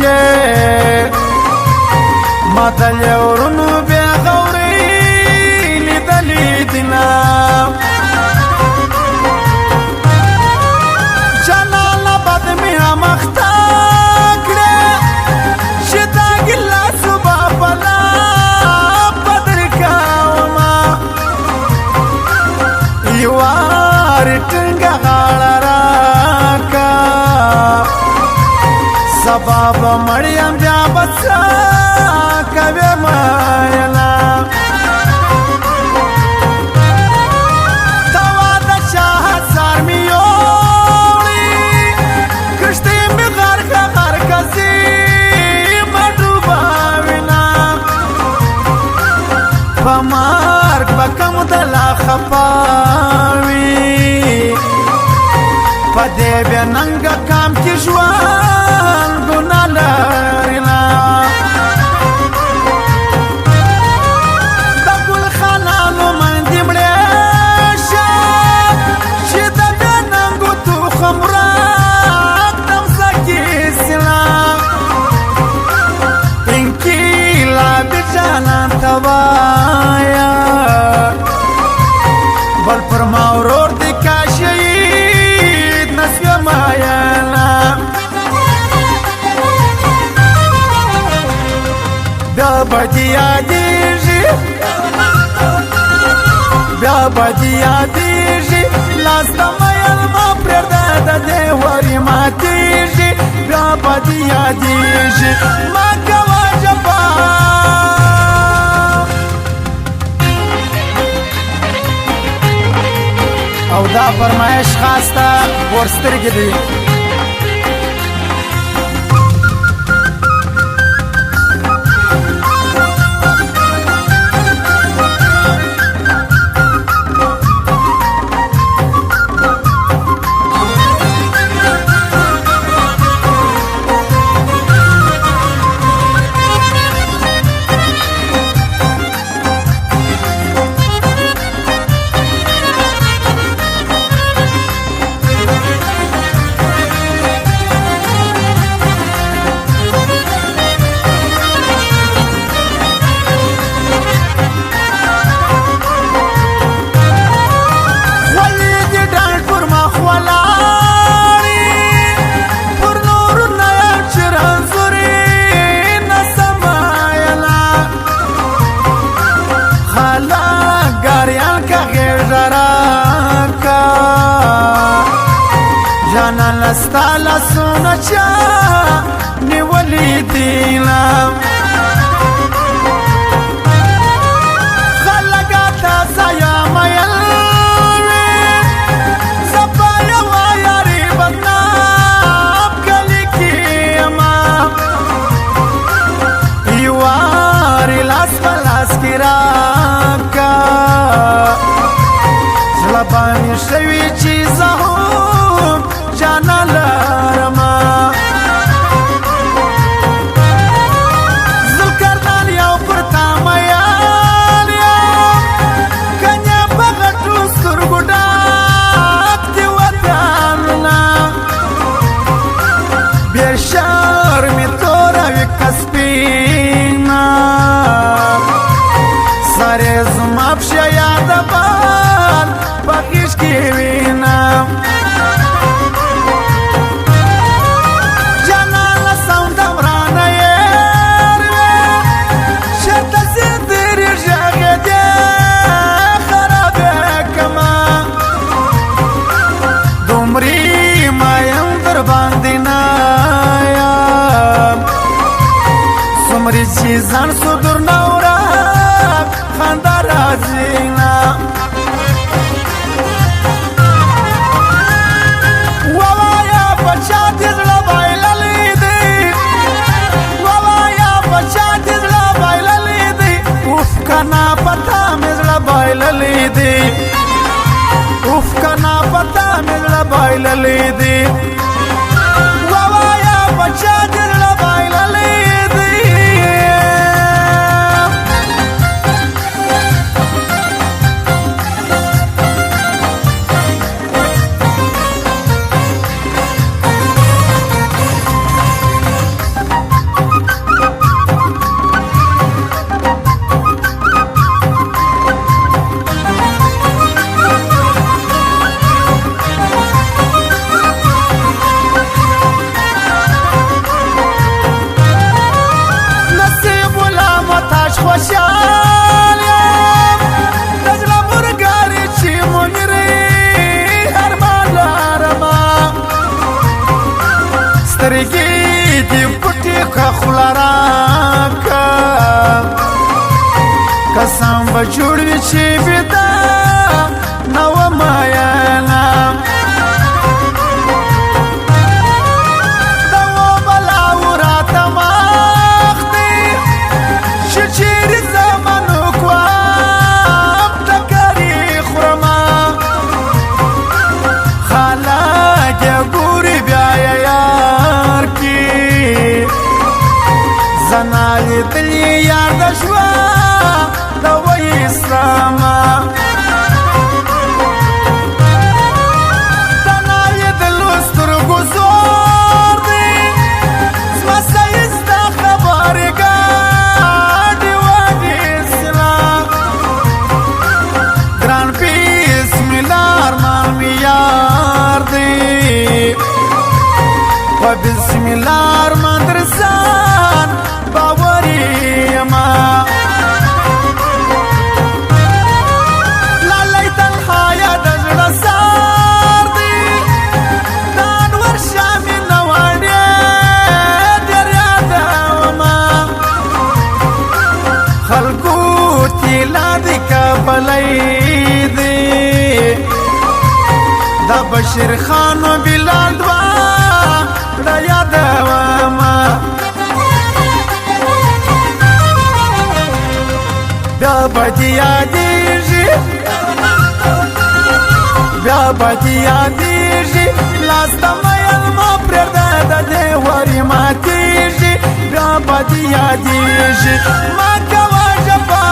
چې ماتل ورونو بیا غوري لیدلې دینا جلال آباد مې مخته کړه چې دا ګیلاس به بلا بدر کومه یوار ټینګه غاړه راکا سبب مړیم بیا بچا کوي مایلا توا د شاه هزار میوړي کشتي می غر کسي مډوباوینا پمارک بکم دلا خپاوي پدې بیا ننګ کام کې ژوند ګنا لرنا د ګل خانانو باندې مړې شه چې د بیا ننګو تو خمره تم سکي سلا انقلاب جانان توایا بل پر ما ورور دی کا شهید نسوه مایانا بیا بدی یادیږي بیا بدی یادیږي لاس د مایل ما پرېږده د دې وري ماتیږي بیا بدی یادیږي ما کوه جفا او دا فرمایش خاص ته ورسترګې دي جانا لستا لسونا چا نیولی دینا خلقا تاسا یا میلوی سپایا وایاری بدنام کلی کیما یواری لاس پلاس کی راکا زلبانی شوی چیزا هم جانا لرما زلکردان یو پرتا میان یو کنیا بغټو سترګو ډاک دی وطننا بیا شرمې توره وي که سپینه سرې زما پښه یاده باد په غېږ کې وینم چې ځان صدر نورا خندا راځينا وایا بچا دې زړه بایللې دي وایا بچا دې زړه بایللې دي اوف کنا پتا مې زړه بایللې دي اوف کنا پتا مې زړه بایللې دي وایا بچا دې زړه بایللې دی پټی که خوله راکه قسم به جوړ وي چې بېدا نه وم میینه د وبلاو راته مخ دی چې چیرې زمنوک وم ټکر یې خورمه خلک یې ګوري بیا یې یار کي زنا لیدلي یار د شوه د وی اسلامه دنا یې د لوسترګو زور دی زما سایسته خبرې ګاډې وږې اسلام ګران بسم الله ارمان مې یار دی په بسم الله ارمان درسان باوري یمه خلقو تیلا دی کبلی دی دا بشیر خان و بلال دوا دا یادوما بیا بدی یادیجی بیا بدی یادیجی لاستا میل ما پرده دا دیواری ماتیجی بیا بدی یادیجی ما کوا جبا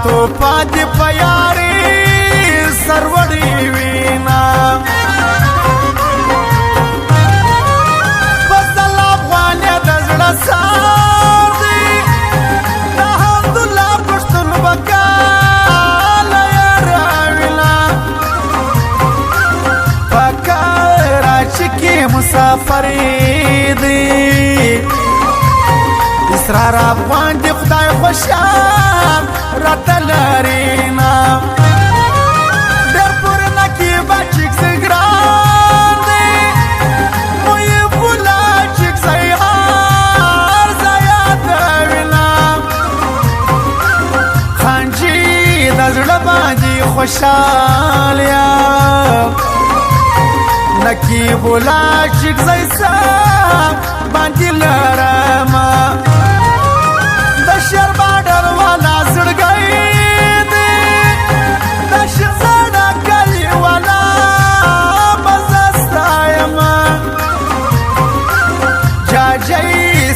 تو پاتې په یاري سروړې وینا فضل افغانیه د زړه سار دی د حمدالله پښتون بکاله یې راوینا په کراچي کې مسافر دی اسرار افغان دی خدای خوشحال راته لرینا ډېر پورې نقیبه چیک ګران دی مو یې بولا چیک سیهار زیات وینا خانجي د زړه باندې خوشحال یم نقیبولا چیک زیسا باندې لرمه د شهر باډر والا زړګی دی د شهزاده کلي والا مزه ستایمه جاجۍ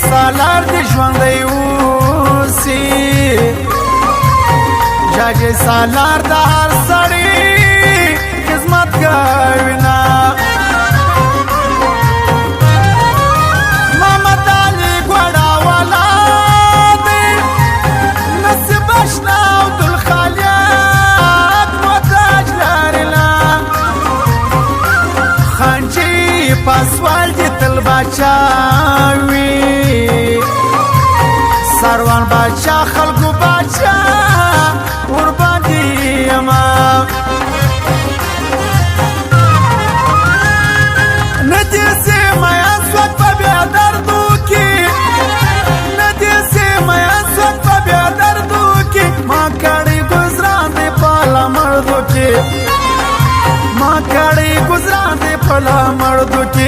سالار دې ژوندی اوسي جاجۍ سالار د هر سړي خدمت کوینه پاسوال دی تل باچاوی سروان باچا خلقو باچا قربان دیما ندیسی میان سوک پا بیا دردو کی ندیسی میان سوک پا بیا دردو کی ما کاری گزران ما کړي گزارا دې پلا مړدو کې